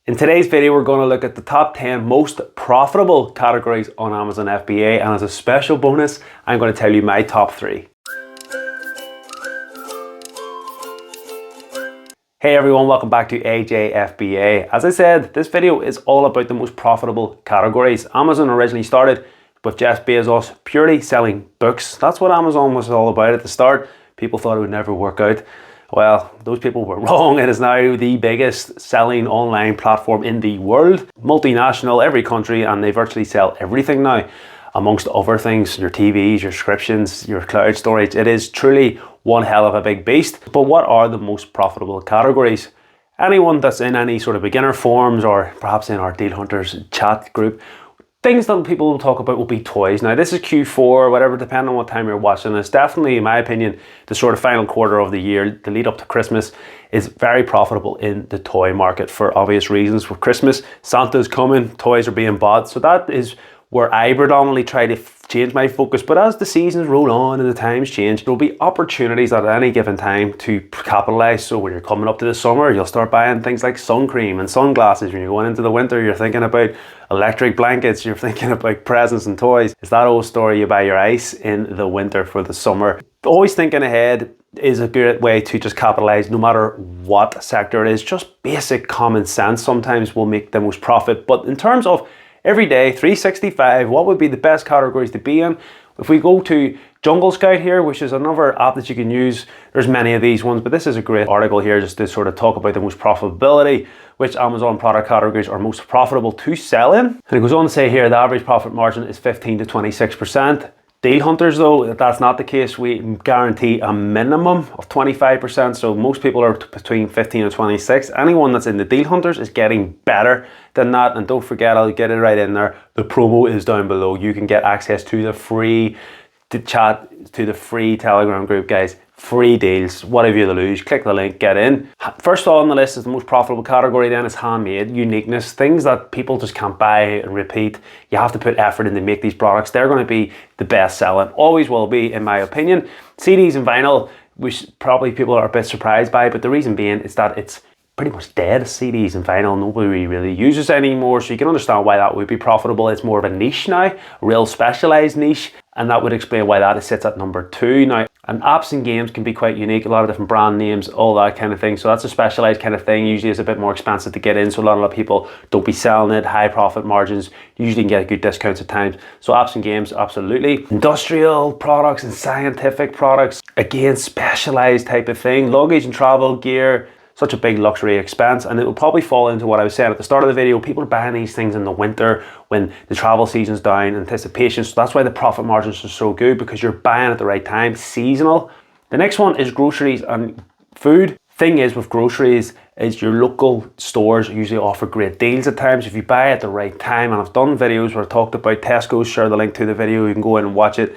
In today's video, we're going to look at the top 10 most profitable categories on Amazon FBA, and as a special bonus, I'm going to tell you my top 3. Hey everyone, welcome back to AJ FBA. As I said, this video is all about the most profitable categories. Amazon originally started with Jeff Bezos purely selling books. That's what Amazon was all about at the start. People thought it would never work out. Well, those people were wrong. It is now the biggest selling online platform in the world. Multinational, every country, and they virtually sell everything now. Amongst other things, your TVs, your subscriptions, your cloud storage. It is truly one hell of a big beast. But what are the most profitable categories? Anyone that's in any sort of beginner forums or perhaps in our Deal Hunters chat group, things that people will talk about will be toys. Now this is Q4 or whatever, depending on what time you're watching this. Definitely, in my opinion, the sort of final quarter of the year, the lead up to Christmas, is very profitable in the toy market for obvious reasons. For Christmas, Santa's coming, toys are being bought. So that is where I predominantly try to change my focus. But as the seasons roll on and the times change, there'll be opportunities at any given time to capitalize. So when you're coming up to the summer, you'll start buying things like sun cream and sunglasses. When you're going into the winter, you're thinking about electric blankets, you're thinking about presents and toys. It's that old story, you buy your ice in the winter for the summer. Always thinking ahead is a good way to just capitalize no matter what sector it is. Just basic common sense sometimes will make the most profit. But in terms of every day, 365, what would be the best categories to be in? If we go to Jungle Scout here, which is another app that you can use, there's many of these ones, but this is a great article here just to sort of talk about the most profitability, which Amazon product categories are most profitable to sell in. And it goes on to say here, the average profit margin is 15 to 26%. Deal Hunters though, that's not the case. We guarantee a minimum of 25%, so most people are between 15 and 26. Anyone that's in the Deal Hunters is getting better than that, and don't forget, I'll get it right in there, the promo is down below. You can get access to the free chat, to the free Telegram group, guys. Free deals. What have you to lose? Click the link, get in. First on the list is the most profitable category then is handmade, uniqueness, things that people just can't buy and repeat. You have to put effort in to make these products. They're going to be the best selling, always will be in my opinion. CDs and vinyl, which probably people are a bit surprised by, but the reason being is that it's pretty much dead. CDs and vinyl, nobody really uses anymore, so you can understand why that would be profitable. It's more of a niche now, a real specialized niche, and that would explain why that sits at number 2 now. And apps and games can be quite unique, a lot of different brand names, all that kind of thing. So that's a specialized kind of thing. Usually it's a bit more expensive to get in, so a lot of people don't be selling it. High profit margins, usually can get good discounts at times. So apps and games, absolutely. Industrial products and scientific products, again, specialized type of thing. Luggage and travel gear, such a big luxury expense, and it will probably fall into what I was saying at the start of the video. People are buying these things in the winter when the travel season's down, anticipation, so that's why the profit margins are so good, because you're buying at the right time, seasonal. The next one is groceries and food. Thing is with groceries is your local stores usually offer great deals at times if you buy at the right time, and I've done videos where I talked about Tesco's, share the link to the video, you can go in and watch it.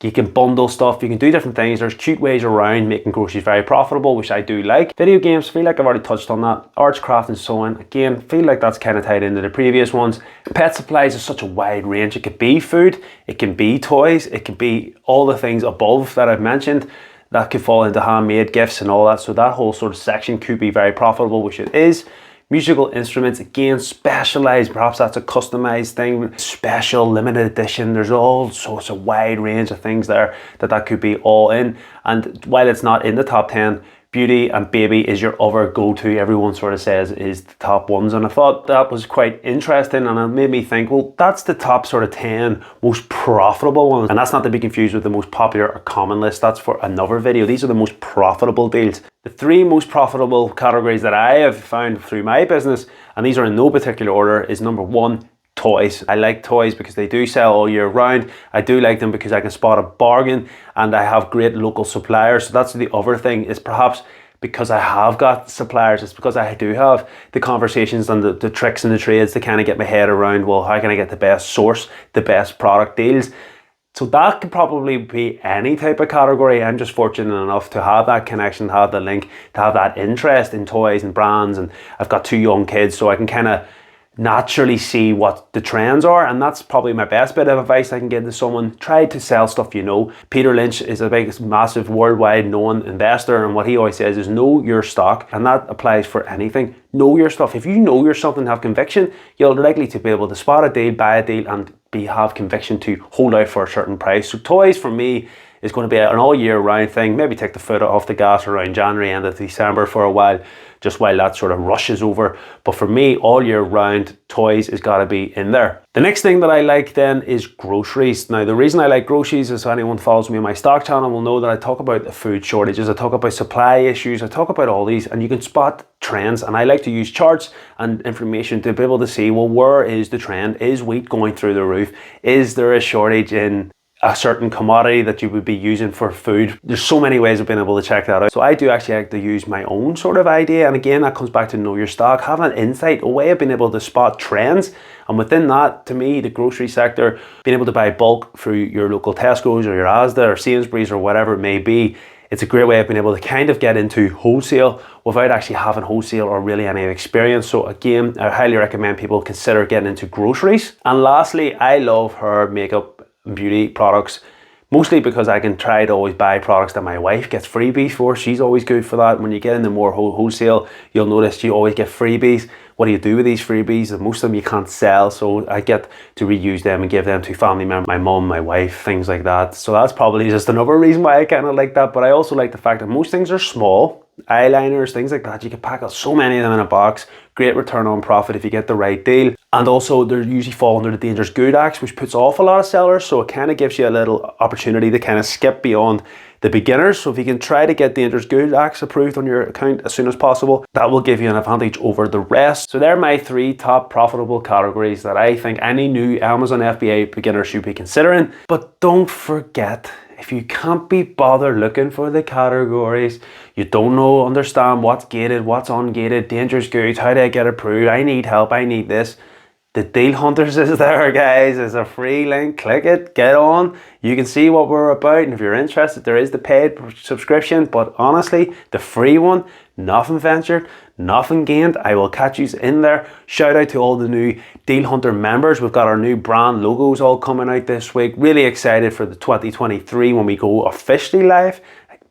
You can bundle stuff, you can do different things. There's cute ways around making groceries very profitable, which I do like. Video games, feel like I've already touched on that. Arts, craft and so on, again, feel like that's kind of tied into the previous ones. Pet supplies is such a wide range. It could be food, it can be toys, it can be all the things above that I've mentioned. That could fall into handmade gifts and all that. So that whole sort of section could be very profitable, which it is. Musical instruments, again, specialized, perhaps that's a customized thing, special, limited edition. There's all sorts of wide range of things there that could be all in. And while it's not in the top 10, beauty and baby is your other go-to. Everyone sort of says is the top ones, and I thought that was quite interesting, and it made me think, well, that's the top sort of 10 most profitable ones, and that's not to be confused with the most popular or common list. That's for another video. These are the most profitable deals. The 3 most profitable categories that I have found through my business, and these are in no particular order, is number 1, toys. I like toys because they do sell all year round. I do like them because I can spot a bargain and I have great local suppliers. So that's the other thing, is perhaps because I have got suppliers, it's because I do have the conversations and the tricks and the trades to kind of get my head around, well, how can I get the best source, the best product deals? So that could probably be any type of category. I'm just fortunate enough to have that connection, to have the link, to have that interest in toys and brands, and I've got 2 young kids, so I can kind of naturally see what the trends are, and that's probably my best bit of advice I can give to someone. Try to sell stuff you know. Peter Lynch is a big, massive, worldwide known investor, and what he always says is know your stock, and that applies for anything. Know your stuff. If you know your stuff and have conviction, you're likely to be able to spot a deal, buy a deal, and have conviction to hold out for a certain price. So toys for me is going to be an all year round thing. Maybe take the foot off the gas around January, end of December for a while, just while that sort of rushes over. But for me, all year round, toys has got to be in there. The next thing that I like then is groceries. Now, the reason I like groceries is anyone follows me on my stock channel will know that I talk about the food shortages, I talk about supply issues, I talk about all these, and you can spot trends. And I like to use charts and information to be able to see, well, where is the trend? Is wheat going through the roof? Is there a shortage in a certain commodity that you would be using for food? There's so many ways of being able to check that out. So I do actually like to use my own sort of idea. And again, that comes back to know your stock, have an insight, a way of being able to spot trends. And within that, to me, the grocery sector, being able to buy bulk through your local Tesco's or your Asda or Sainsbury's or whatever it may be, it's a great way of being able to kind of get into wholesale without actually having wholesale or really any experience. So again, I highly recommend people consider getting into groceries. And lastly, I love hair, makeup, beauty products, mostly because I can try to always buy products that my wife gets freebies for. She's always good for that. When you get into more wholesale, you'll notice you always get freebies. What do you do with these freebies? Most of them you can't sell, so I get to reuse them and give them to family members, my mum, my wife, things like that. So that's probably just another reason why I kind of like that. But I also like the fact that most things are small. Eyeliners, things like that, you can pack out so many of them in a box. Great return on profit if you get the right deal. And also they usually fall under the Dangerous Good Acts, which puts off a lot of sellers, so it kind of gives you a little opportunity to kind of skip beyond the beginners. So if you can try to get Dangerous Good Acts approved on your account as soon as possible, that will give you an advantage over the rest. So they're my 3 top profitable categories that I think any new Amazon FBA beginner should be considering. But don't forget, if you can't be bothered looking for the categories, you don't understand what's gated, what's ungated, dangerous goods, how do I get approved, I need help, I need this, the Deal Hunters is there, guys. It's a free link. Click it, get on. You can see what we're about, and if you're interested, there is the paid subscription, but honestly, the free one, nothing ventured, nothing gained. I will catch you in there. Shout out to all the new Deal Hunter members. We've got our new brand logos all coming out this week. Really excited for the 2023 when we go officially live.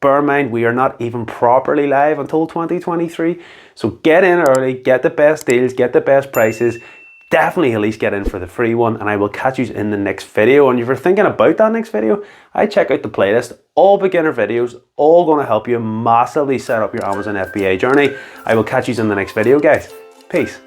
Bear in mind, we are not even properly live until 2023. So get in early, get the best deals, get the best prices. Definitely at least get in for the free one, and I will catch you in the next video. And if you're thinking about that next video, I check out the playlist. All beginner videos, all going to help you massively set up your Amazon FBA journey. I will catch you in the next video, guys. Peace.